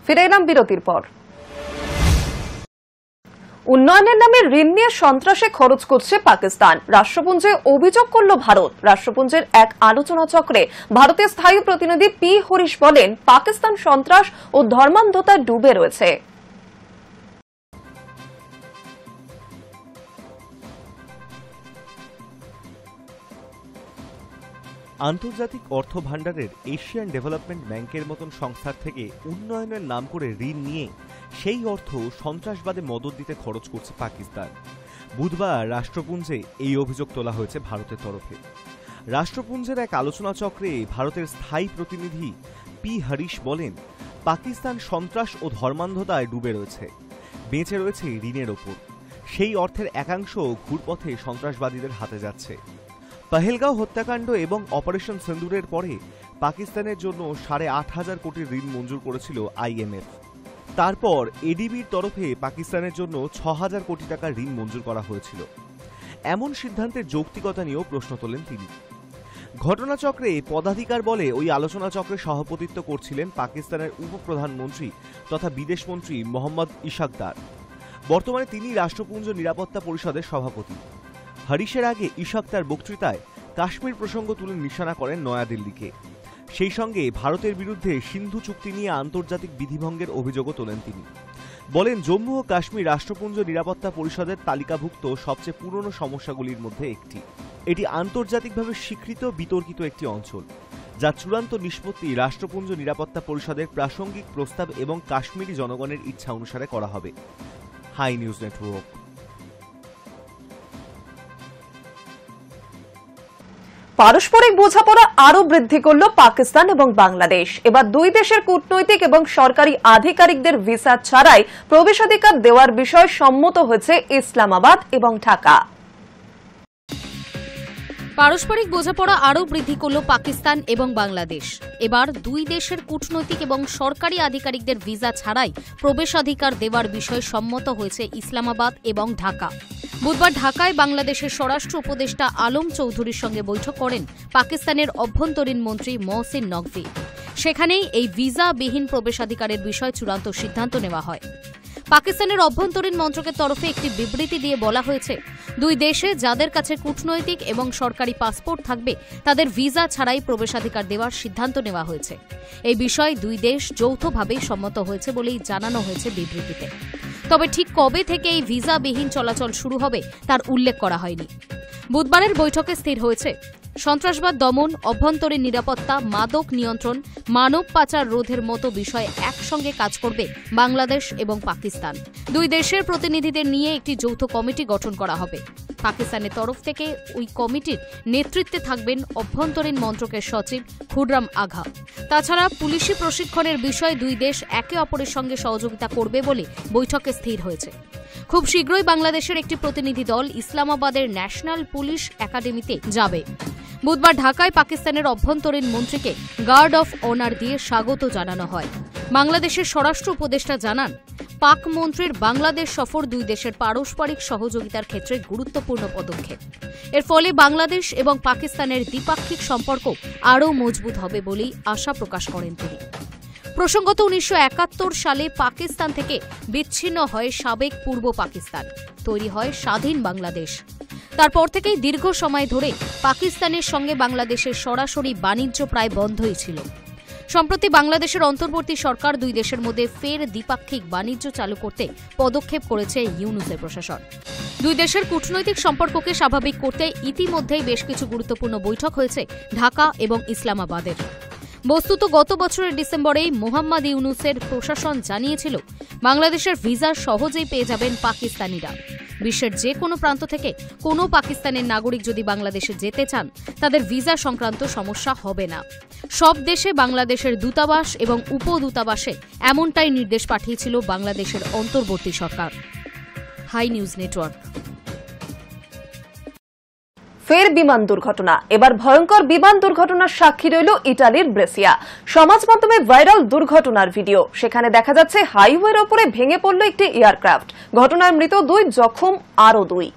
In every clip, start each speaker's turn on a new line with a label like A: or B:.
A: ফিরে এলাম বিরতির পর। উন্নয়নের নামে ঋণ নিয়ে সন্ত্রাসে খরচ করছে পাকিস্তান, রাষ্ট্রপুঞ্জে অভিযোগ করল ভারত। রাষ্ট্রপুঞ্জের এক আলোচনা চক্রে ভারতের স্থায়ী প্রতিনিধি পি হরিশ বলেন, পাকিস্তান সন্ত্রাস ও ধর্মান্ধতায় ডুবে রয়েছে।
B: আন্তর্জাতিক অর্থ ভাণ্ডারের এশিয়ান ডেভেলপমেন্ট ব্যাংকের মতন সংস্থার থেকে উন্নয়নের নাম করে ঋণ নিয়ে সেই অর্থ সন্ত্রাসবাদে মদদ দিতে খরচ করছে পাকিস্তান। বুধবার রাষ্ট্রপুঞ্জে এই অভিযোগ তোলা হয়েছে ভারতের তরফে। রাষ্ট্রপুঞ্জের এক আলোচনা চক্রে ভারতের স্থায়ী প্রতিনিধি পি হরিশ বলেন, পাকিস্তান সন্ত্রাস ও ধর্মান্ধতায় ডুবে রয়েছে, বেঁচে রয়েছে ঋণের ওপর। সেই অর্থের একাংশ ঘুরপথে সন্ত্রাসবাদীদের হাতে যাচ্ছে। পহেলগাঁও হত্যাকাণ্ড এবং অপারেশন সিন্দুরের পরে পাকিস্তানের জন্য ৮,৫০০ কোটি ঋণ মঞ্জুর করেছিল IMF। তারপর এডিবির তরফে পাকিস্তানের জন্য ৬,০০০ কোটি টাকা ঋণ মঞ্জুর করা হয়েছিল। এমন সিদ্ধান্তের যৌক্তিকতা নিয়েও প্রশ্ন তোলেন তিনি। ঘটনাচক্রে পদাধিকার বলে ওই আলোচনা চক্রে সভাপতিত্ব করছিলেন পাকিস্তানের উপপ্রধানমন্ত্রী তথা বিদেশমন্ত্রী মোহাম্মদ ইশাক দার। বর্তমানে তিনি রাষ্ট্রপুঞ্জ নিরাপত্তা পরিষদের সভাপতি। হরিশের আগে ইশাক তার বক্তৃতায় কাশ্মীর প্রসঙ্গ তুলে নিশানা করেন নয়াদিল্লিকে। সেই সঙ্গে ভারতের বিরুদ্ধে সিন্ধু চুক্তি নিয়ে আন্তর্জাতিক বিধিভঙ্গের অভিযোগও তোলেন তিনি। বলেন, জম্মু ও কাশ্মীর রাষ্ট্রপুঞ্জ নিরাপত্তা পরিষদের তালিকাভুক্ত সবচেয়ে পুরনো সমস্যাগুলির মধ্যে একটি। এটি আন্তর্জাতিকভাবে স্বীকৃত বিতর্কিত একটি অঞ্চল, যার চূড়ান্ত নিষ্পত্তি রাষ্ট্রপুঞ্জ নিরাপত্তা পরিষদের প্রাসঙ্গিক প্রস্তাব এবং কাশ্মীরি জনগণের ইচ্ছা অনুসারে করা হবে। Hi news network.
A: পারস্পরিক বোঝাপড়া আরো বৃদ্ধি করল পাকিস্তান এবং বাংলাদেশ। এবার দুই দেশের কূটনৈতিক এবং সরকারি আধিকারিকদের ভিসা ছাড়াই প্রবেশাধিকার দেওয়ার বিষয়ে সম্মত হয়েছে ইসলামাবাদ এবং ঢাকা।
C: পারস্পরিক বোঝাপড়া আরও বৃদ্ধি করল পাকিস্তান এবং বাংলাদেশ। এবার দুই দেশের কূটনৈতিক এবং সরকারি আধিকারিকদের ভিসা ছাড়াই প্রবেশাধিকার দেওয়ার বিষয়ে সম্মত হয়েছে ইসলামাবাদ এবং ঢাকা। বুধবার ঢাকায় বাংলাদেশের স্বরাষ্ট্র উপদেষ্টা আলম চৌধুরীর সঙ্গে বৈঠক করেন পাকিস্তানের অভ্যন্তরীণ মন্ত্রী মহসিন নকভি। সেখানেই এই ভিসাবিহীন প্রবেশাধিকারের বিষয়ে চূড়ান্ত সিদ্ধান্ত নেওয়া হয়। পাকিস্তানের অভ্যন্তরীণ মন্ত্রকের তরফে একটি বিবৃতি দিয়ে বলা হয়েছে, দুই দেশে যাদের কাছে কূটনৈতিক এবং সরকারি পাসপোর্ট থাকবে তাদের ভিসা ছাড়াই প্রবেশাধিকার দেওয়ার সিদ্ধান্ত নেওয়া হয়েছে। এই বিষয়ে দুই দেশ যৌথভাবে সম্মত হয়েছে বলেই জানানো হয়েছে বিবৃতিতে। তবে ঠিক কবে থেকে এই ভিসাবিহীন চলাচল শুরু হবে তার উল্লেখ করা হয়নি। বুধবারের বৈঠকে স্থির হয়েছে, সন্ত্রাসবাদ দমন, অভ্যন্তরীণ নিরাপত্তা, মাদক নিয়ন্ত্রণ, মানব পাচার রোধের মতো বিষয়ে একসঙ্গে কাজ করবে বাংলাদেশ এবং পাকিস্তান। দুই দেশের প্রতিনিধিদের নিয়ে একটি যৌথ কমিটি গঠন করা হবে। পাকিস্তানের তরফ থেকে ওই কমিটির নেতৃত্বে থাকবেন অভ্যন্তরীণ মন্ত্রকের সচিব খুররাম আঘা। তাছাড়া পুলিশি প্রশিক্ষণের বিষয়ে দুই দেশ একে অপরের সঙ্গে সহযোগিতা করবে বলে বৈঠকে স্থির হয়েছে। খুব শীঘ্রই বাংলাদেশের একটি প্রতিনিধি দল ইসলামাবাদের ন্যাশনাল পুলিশ একাডেমিতে যাবে। বুধবার ঢাকায় পাকিস্তানের অভ্যন্তরীণ মন্ত্রীকে গার্ড অফ অনার দিয়ে স্বাগত জানানো হয়। বাংলাদেশের স্বরাষ্ট্র উপদেষ্টা জানান, পাক মন্ত্রীর বাংলাদেশ সফর দুই দেশের পারস্পরিক সহযোগিতার ক্ষেত্রে গুরুত্বপূর্ণ পদক্ষেপ। এর ফলে বাংলাদেশ এবং পাকিস্তানের দ্বিপাক্ষিক সম্পর্ক আরও মজবুত হবে বলেই আশা প্রকাশ করেন তিনি। প্রসঙ্গত ১৯৭১ সালে পাকিস্তান থেকে বিচ্ছিন্ন হয় সাবেক পূর্ব পাকিস্তান, তৈরি হয় স্বাধীন বাংলাদেশ। তারপর থেকেই দীর্ঘ সময় ধরে পাকিস্তানের সঙ্গে বাংলাদেশের সরাসরি বাণিজ্য প্রায় বন্ধই ছিল। সম্প্রতি বাংলাদেশের অন্তর্বর্তী সরকার দুই দেশের মধ্যে ফের দ্বিপাক্ষিক বাণিজ্য চালু করতে পদক্ষেপ করেছে ইউনূসের প্রশাসন। দুই দেশের কূটনৈতিক সম্পর্ককে স্বাভাবিক করতে ইতিমধ্যেই বেশ কিছু গুরুত্বপূর্ণ বৈঠক হয়েছে ঢাকা এবং ইসলামাবাদের। বস্তুত গত বছরের ডিসেম্বরেই মোহাম্মদ ইউনূসের প্রশাসন জানিয়েছিল, বাংলাদেশের ভিসা সহজেই পেয়ে যাবেন পাকিস্তানিরা। বিশ্বের যে কোনো প্রান্ত থেকে কোনো পাকিস্তানের নাগরিক যদি বাংলাদেশে যেতে চান, তাদের ভিসা সংক্রান্ত সমস্যা হবে না। সব দেশে বাংলাদেশের দূতাবাস এবং উপদূতাবাসে এমনটাই নির্দেশ পাঠিয়েছিল বাংলাদেশের অন্তর্বর্তী সরকার। High news network.
A: ফের বিমান দুর্ঘটনা। এবার ভয়ঙ্কর বিমান দুর্ঘটনার সাক্ষী রইল ইটালির ব্রেসিয়া। সমাজ মাধ্যমে ভাইরাল দুর্ঘটনার ভিডিও। সেখানে দেখা যাচ্ছে হাইওয়ের ওপরে ভেঙে পড়ল একটি এয়ারক্রাফট। ঘটনায় মৃত 2, জখম আরও 2।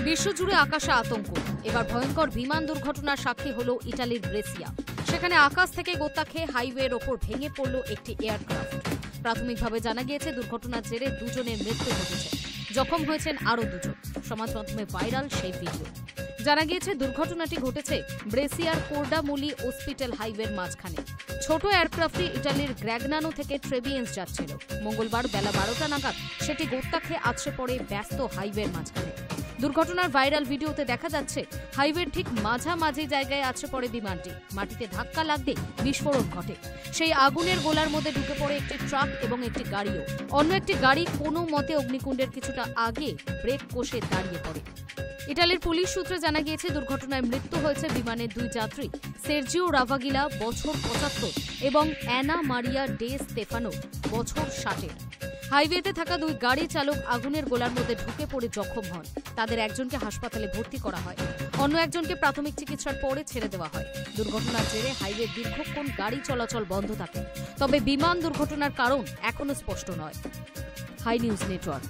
C: বিশ্বজুড়ে আকাশে আতঙ্ক। এবার ভয়ঙ্কর বিমান দুর্ঘটনার সাক্ষী হল ইটালির ব্রেসিয়া। সেখানে আকাশ থেকে গোত্তা খেয়ে হাইওয়ের ওপর ভেঙে পড়ল একটি এয়ারক্রাফট। প্রাথমিকভাবে জানা গিয়েছে দুর্ঘটনার জেরে দুজনের মৃত্যু ঘটেছে, জখম হয়েছেন আরও দুজন। সমাজ মাধ্যমে ভাইরাল সেই ভিডিও। জানা গিয়েছে দুর্ঘটনাটি ঘটেছে ব্রেসিয়ার কোর্ডামুলি হসপিটাল হাইওয়ের মাঝখানে। ছোট এয়ারক্রাফটটি ইটালির গ্র্যাগনানো থেকে ট্রেভিয়েন্স যাচ্ছিল। মঙ্গলবার বেলা 12টা নাগাদ সেটি গোত্তা খেয়ে আছড়ে পড়ে ব্যস্ত হাইওয়ের মাঝখানে। দুর্ঘটনার ভাইরাল ভিডিওতে দেখা যাচ্ছে হাইওয়ের ঠিক মাঝামাঝি জায়গায় আছড়ে পড়ে বিমানটি। মাটিতে ধাক্কা লাগতে বিস্ফোরণ ঘটে। সেই আগুনের গোলার মধ্যে ঢুকে পড়ে একটি ট্রাক এবং একটি গাড়িও। অন্য একটি গাড়ি কোনো মতে অগ্নিকুণ্ডের কিছুটা আগে ব্রেক কষে দাঁড়িয়ে পড়ে। ইটালির পুলিশ সূত্রে জানা গিয়েছে দুর্ঘটনায় মৃত্যু হয়েছে বিমানের দুই যাত্রী সের্জিও রাভাগিলা বছর 75 এবং অ্যানা মারিয়া ডে স্তেফানো বছর 60। হাইওয়েতে থাকা দুই গাড়ি চালক আগুনের গোলার মধ্যে ঢুকে পড়ে জখম হন। তাদের একজনকে হাসপাতালে ভর্তি করা হয়, অন্য একজনকে প্রাথমিক চিকিৎসার পরে ছেড়ে দেওয়া হয়। দুর্ঘটনার জেরে হাইওয়ে দীর্ঘক্ষণ গাড়ি চলাচল বন্ধ থাকে, তবে বিমান দুর্ঘটনার কারণ এখনো স্পষ্ট নয়। Hi news network.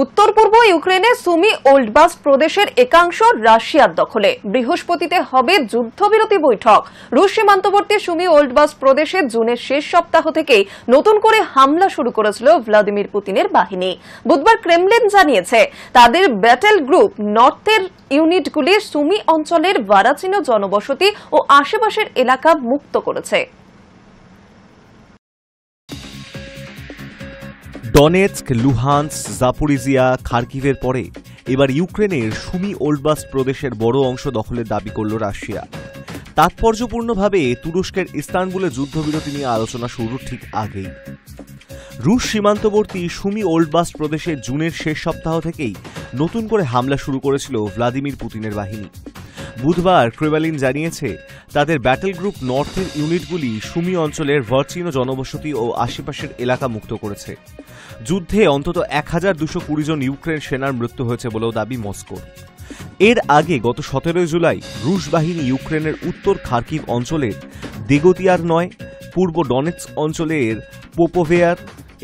A: উত্তর পূর্ব ইউক্রেনে সুমি ওল্ডবাস প্রদেশের একাংশ রাশিয়ার দখলে। বৃহস্পতিতে হবে যুদ্ধবিরতি বৈঠক। রুশ সীমান্তবর্তী সুমি ওল্ডবাস প্রদেশে জুনের শেষ সপ্তাহ থেকেই নতুন করে হামলা শুরু করেছিল ভ্লাদিমির পুতিনের বাহিনী। বুধবার ক্রেমলিন জানিয়েছে তাদের ব্যাটেল গ্রুপ নর্থের ইউনিটগুলি সুমি অঞ্চলের ভারাচিনো জনবসতি ও আশেপাশের এলাকা মুক্ত করেছে।
B: ডনেৎস্ক, লুহান্স্ক, জাপোরিজিয়া, খার্কিভের পরে এবার ইউক্রেনের সুমি ওল্ডবাস প্রদেশের বড় অংশ দখলের দাবি করল রাশিয়া। তাৎপর্যপূর্ণভাবে তুরস্কের ইস্তানবুলে যুদ্ধবিরতি নিয়ে আলোচনা শুরুর ঠিক আগেই রুশ সীমান্তবর্তী সুমি ওল্ডবাস প্রদেশের জুনের শেষ সপ্তাহ থেকেই নতুন করে হামলা শুরু করেছিল ভ্লাদিমির পুতিনের বাহিনী। বুধবার ক্রেমলিন জানিয়েছে তাদের ব্যাটেল গ্রুপ নর্থের ইউনিটগুলি সুমি অঞ্চলের ভার্চিনো জনবসতি ও আশেপাশের এলাকা মুক্ত করেছে। যুদ্ধে অন্তত 1220 জন ইউক্রেন সেনার মৃত্যু হয়েছে বলেও দাবি মস্কোর। এর আগে গত 17 জুলাই রুশ বাহিনী ইউক্রেনের উত্তর খার্কিভ অঞ্চলের দেগোতিয়ার নয়, পূর্ব ডনেৎস্ক অঞ্চলের পোপোভেয়ার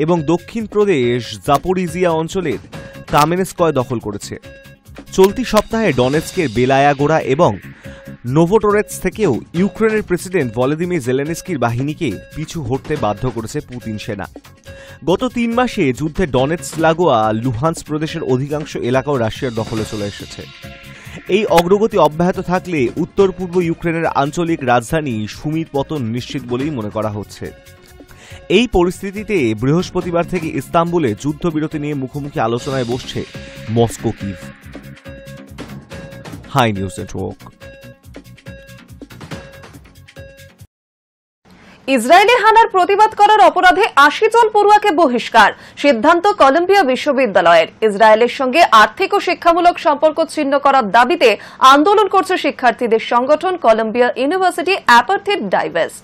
B: এবং দক্ষিণ প্রদেশ জাপোরিজিয়া অঞ্চলের কামেনেস্কয় দখল করেছে। চলতি সপ্তাহে ডনেৎস্কের বেলায়াগোড়া এবং নোভোটোরেটস থেকেও ইউক্রেনের প্রেসিডেন্ট ভলোদিমির জেলেনস্কির বাহিনীকে পিছু হটতে বাধ্য করেছে পুতিন সেনা। গত 3 মাসে যুদ্ধে ডনেৎস্ক লাগোয়া লুহান্স্ক প্রদেশের অধিকাংশ এলাকাও রাশিয়ার দখলে চলে এসেছে। এই অগ্রগতি অব্যাহত থাকলে উত্তর পূর্ব ইউক্রেনের আঞ্চলিক রাজধানী সুমির পতন নিশ্চিত বলেই মনে করা হচ্ছে। এই পরিস্থিতিতে বৃহস্পতিবার থেকে ইস্তাম্বুলে যুদ্ধবিরতি নিয়ে মুখোমুখি আলোচনায় বসছে Moscow Kyiv. Hi news network.
A: ইসরায়েলে হানার প্রতিবাদ করার অপরাধে 80 জন পড়ুয়াকে বহিষ্কার সিদ্ধান্ত কলম্বিয়া বিশ্ববিদ্যালয়ের। ইসরায়েলের সঙ্গে আর্থিক ও শিক্ষামূলক সম্পর্ক ছিন্ন করার দাবিতে আন্দোলন করছে শিক্ষার্থীদের সংগঠন কলম্বিয়া ইউনিভার্সিটি অ্যাপার্থিড ডাইভেস্ট।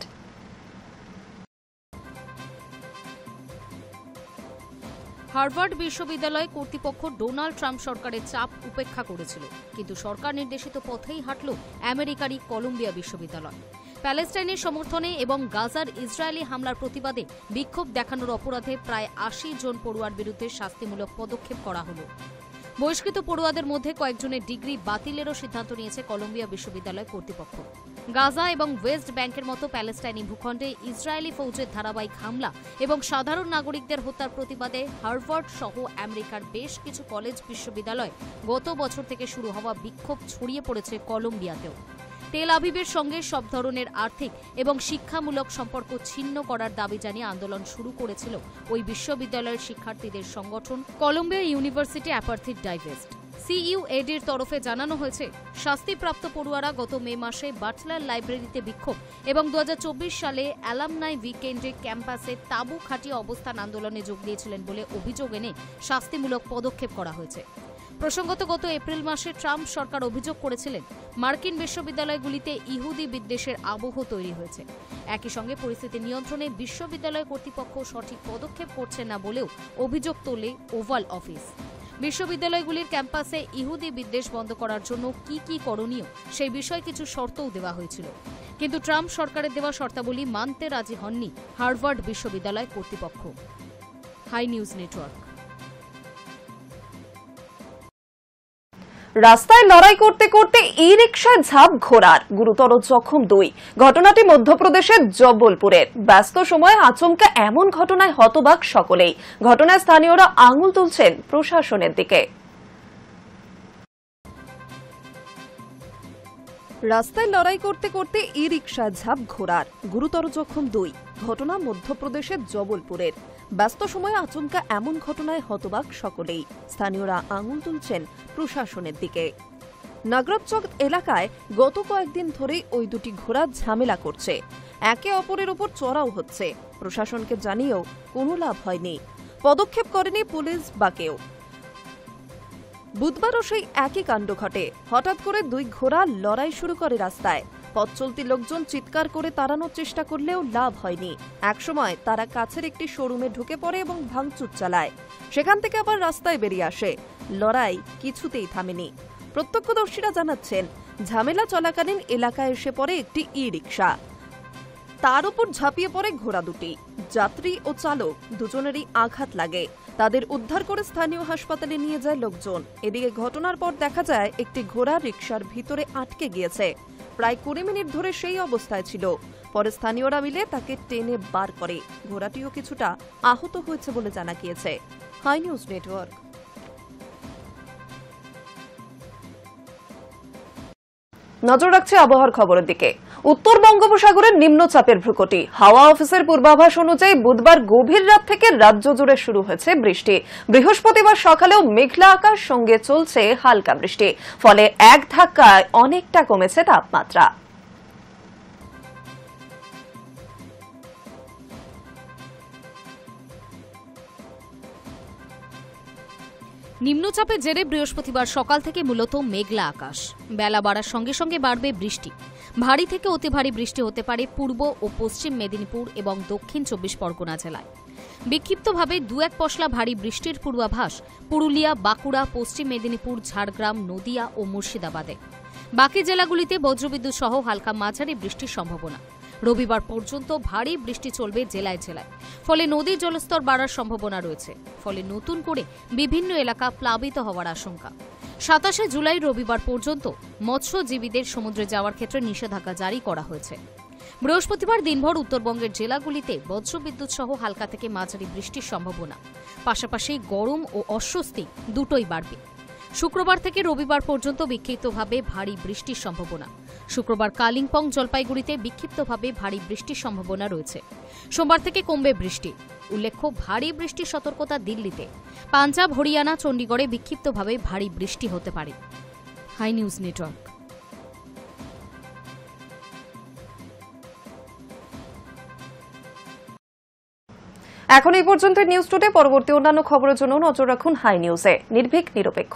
C: হার্ভার্ড বিশ্ববিদ্যালয় কর্তৃপক্ষ ডোনাল্ড ট্রাম্প সরকারের চাপ উপেক্ষা করেছিল, কিন্তু সরকার নির্দেশিত পথেই হাঁটল আমেরিকারই কলম্বিয়া বিশ্ববিদ্যালয়। প্যালেস্টাইনের সমর্থনে এবং গাজার ইসরায়েলি হামলার প্রতিবাদে বিক্ষোভ দেখানোর অপরাধে প্রায় 80 জন পড়ুয়ার বিরুদ্ধে শাস্তিমূলক পদক্ষেপ করা হল। বহিষ্কৃত পড়ুয়াদের মধ্যে কয়েকজনের ডিগ্রি বাতিলেরও সিদ্ধান্ত নিয়েছে কলম্বিয়া বিশ্ববিদ্যালয় কর্তৃপক্ষ। গাজা এবং ওয়েস্ট ব্যাংকের মতো প্যালেস্টাইনি ভূখণ্ডে ইসরায়েলি ফৌজের ধারাবাহিক হামলা এবং সাধারণ নাগরিকদের হত্যার প্রতিবাদে হার্ভার্ড সহ আমেরিকার বেশ কিছু কলেজ বিশ্ববিদ্যালয় গত বছর থেকে শুরু হওয়া বিক্ষোভ ছড়িয়ে পড়েছে কলম্বিয়াতেও। তেল আভিভের সঙ্গে সব ধরনের আর্থিক এবং শিক্ষামূলক সম্পর্ক ছিন্ন করার দাবি জানিয়ে আন্দোলন শুরু করেছিল ওই বিশ্ববিদ্যালয়ের শিক্ষার্থীদের সংগঠন কলম্বিয়া ইউনিভার্সিটি অ্যাপার্থিড ডাইভেস্ট। সিইউএডির তরফে জানানো হয়েছে শাস্তিপ্রাপ্ত পড়ুয়ারা গত মে মাসে বাটলার লাইব্রেরিতে বিক্ষোভ এবং 2024 সালে অ্যালামনাই উইকেন্ডে ক্যাম্পাসে তাঁবু খাটিয়ে অবস্থান আন্দোলনে যোগ দিয়েছিলেন বলে অভিযোগ এনে শাস্তিমূলক পদক্ষেপ করা হয়েছে। প্রসঙ্গত গত এপ্রিল মাসে ট্রাম্প সরকার অভিযোগ করেছিলেন মার্কিন বিশ্ববিদ্যালয়গুলিতে ইহুদি বিদ্বেষের আবহ তৈরি হয়েছে। একই সঙ্গে পরিস্থিতি নিয়ন্ত্রণে বিশ্ববিদ্যালয় কর্তৃপক্ষ সঠিক পদক্ষেপ করছে না বলেও অভিযোগ তোলে ওভাল অফিস। বিশ্ববিদ্যালয়গুলির ক্যাম্পাসে ইহুদি বিদ্বেষ বন্ধ করার জন্য কি কি করণীয় সেই বিষয়ে কিছু শর্তও দেওয়া হয়েছিল, কিন্তু ট্রাম্প সরকারের দেওয়া শর্তাবলী মানতে রাজি হননি হার্ভার্ড বিশ্ববিদ্যালয় কর্তৃপক্ষ। Hi news network.
A: রাস্তায় লড়াই করতে করতে ই-রিকশায় ঝাঁপ ঘোড়ার, গুরুতর জখম 2। ঘটনাটি মধ্যপ্রদেশের জব্বলপুরের। ব্যস্ত সময়ে আচমকা এমন ঘটনায় হতবাক সকলেই। ঘটনায় স্থানীয়রা আঙুল তুলছেন প্রশাসনের দিকে। রাস্তায় লড়াই করতে করতে ই-রিকশায় ঝাঁপ ঘোড়ার, গুরুতর জখম 2। ঘটনা মধ্যপ্রদেশের জব্বলপুরের। ব্যস্ত সময়ে আচমকা এমন ঘটনায় হতবাক সকলেই। স্থানীয়রা আঙুল তুলছেন প্রশাসনের দিকে। নাগরচক এলাকায় গত কয়েকদিন ধরেই ওই দুটি ঘোড়া ঝামেলা করছে, একে অপরের উপর চড়াও হচ্ছে। প্রশাসনকে জানিয়েও কোনো লাভ হয়নি, পদক্ষেপ করেনি পুলিশ বা কেউ। বুধবারও সেই একই কাণ্ড ঘটে। হঠাৎ করে দুই ঘোড়া লড়াই শুরু করে রাস্তায়। পথ চলতি লোকজন চিৎকার করে তাড়ানোর চেষ্টা করলেও লাভ হয়নি। একসময় তারা কাছের একটি শোরুমে ঢুকে পড়ে এবং ভাঙচুর চালায়। সেখান থেকে আবার রাস্তায় বেরিয়ে আসে। লড়াই কিছুতেই থামেনি। প্রত্যক্ষদর্শীরা জানাচ্ছেন, ঝামেলা চলাকালীন এলাকায় এসে পড়ে একটি ই-রিকশা। তার উপর ঝাঁপিয়ে পড়ে ঘোড়া দুটি। যাত্রী ও চালক দুজনেরই আঘাত লাগে। তাদের উদ্ধার করে স্থানীয় হাসপাতালে নিয়ে যায় লোকজন। এদিকে ঘটনার পর দেখা যায় একটি ঘোড়া রিকশার ভিতরে আটকে গিয়েছে। প্রায় 20 মিনিট ধরে সেই অবস্থায় ছিল। পরে স্থানীয়রা মিলে তাকে টেনে বার করে। ঘোড়াটিও কিছুটা আহত হয়েছে বলে জানা গিয়েছে। Hi news network. নজর রাখছে আবহাওয়ার খবরের দিকে। উত্তর বঙ্গোপসাগরের নিম্নচাপের ভ্রুকুটি। হাওয়া অফিসের পূর্বাভাস অনুযায়ী বুধবার গভীর রাত থেকে রাজ্য জুড়ে শুরু হয়েছে বৃষ্টি। বৃহস্পতিবার সকালেও মেঘলা আকাশ, সঙ্গে চলছে হালকা বৃষ্টি। ফলে এক ধাক্কায় অনেকটা কমেছে তাপমাত্রা।
C: নিম্নচাপের জেরে বৃহস্পতিবার সকাল থেকে মূলত মেঘলা আকাশ। বেলা বাড়ার সঙ্গে সঙ্গে বাড়বে বৃষ্টি। ভারী থেকে অতি ভারী বৃষ্টি হতে পারে পূর্ব ও পশ্চিম মেদিনীপুর এবং দক্ষিণ 24 পরগনা জেলায়। বিক্ষিপ্তভাবে 2-1 পশলা ভারী বৃষ্টির পূর্বাভাস পুরুলিয়া, বাঁকুড়া, পশ্চিম মেদিনীপুর, ঝাড়গ্রাম, নদিয়া ও মুর্শিদাবাদে। বাকি জেলাগুলিতে বজ্রবিদ্যুৎ সহ হালকা মাঝারি বৃষ্টির সম্ভাবনা। রবিবার পর্যন্ত ভারী বৃষ্টি চলবে জেলায় জেলায়। ফলে নদীর জলস্তর বাড়ার সম্ভাবনা রয়েছে। ফলে নতুন করে বিভিন্ন এলাকা প্লাবিত হওয়ার আশঙ্কা। 27 জুলাই রবিবার পর্যন্ত মৎস্যজীবীদের সমুদ্রে যাওয়ার ক্ষেত্রে নিষেধাজ্ঞা জারি করা হয়েছে। বৃহস্পতিবার দিনভর উত্তরবঙ্গের জেলাগুলিতে বজ্রবিদ্যুৎ সহ হালকা থেকে মাঝারি বৃষ্টির সম্ভাবনা। পাশাপাশি গরম ও অস্বস্তি দুটোই বাড়বে। শুক্রবার থেকে রবিবার পর্যন্ত বিক্ষিপ্তভাবে ভারী বৃষ্টির সম্ভাবনা। শুক্রবার কালিম্পং, জলপাইগুড়িতে বিক্ষিপ্তভাবে ভারী বৃষ্টির সম্ভাবনা রয়েছে। সোমবার থেকে কমবে বৃষ্টি। উল্লেখ্য, ভারী বৃষ্টির সতর্কতা দিল্লিতে। পাঞ্জাব, হরিয়ানা, চণ্ডীগড়ে বিক্ষিপ্তভাবে ভারী বৃষ্টি হতে পারে। Hi news network.
A: এখন এই পর্যন্ত নিউজ টুডে। পরবর্তী অন্যান্য খবরের জন্য নজর রাখুন হাই নিউজে। নির্ভীক, নিরপেক্ষ।